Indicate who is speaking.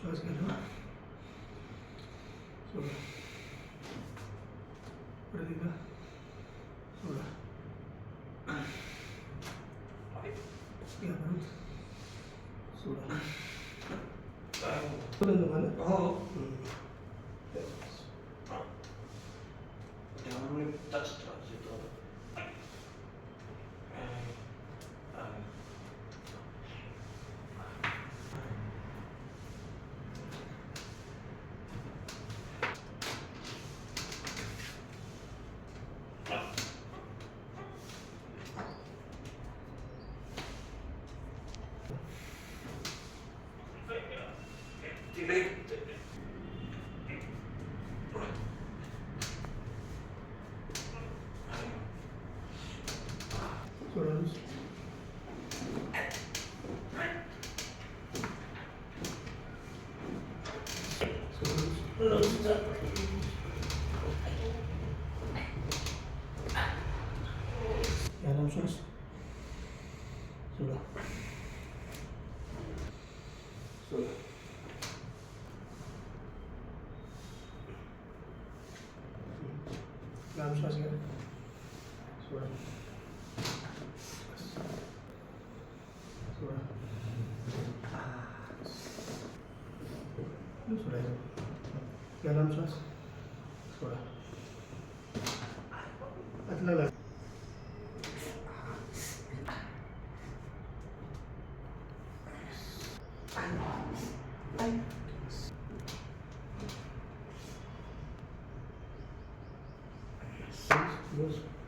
Speaker 1: श्वास घ्या. सोडा. परत एकदा सोडा. घ्या परत. सोडा. सोडून तुम्हाला
Speaker 2: हो. त्यामुळे त्रास येतो.
Speaker 1: सोडा. घ्या श्वास. सोडा. सोडा. लांब श्वास घ्या. सोडा. सोडा. सोडायचं. घ्या लांब श्वास. सोडा. आतला लाग. बस.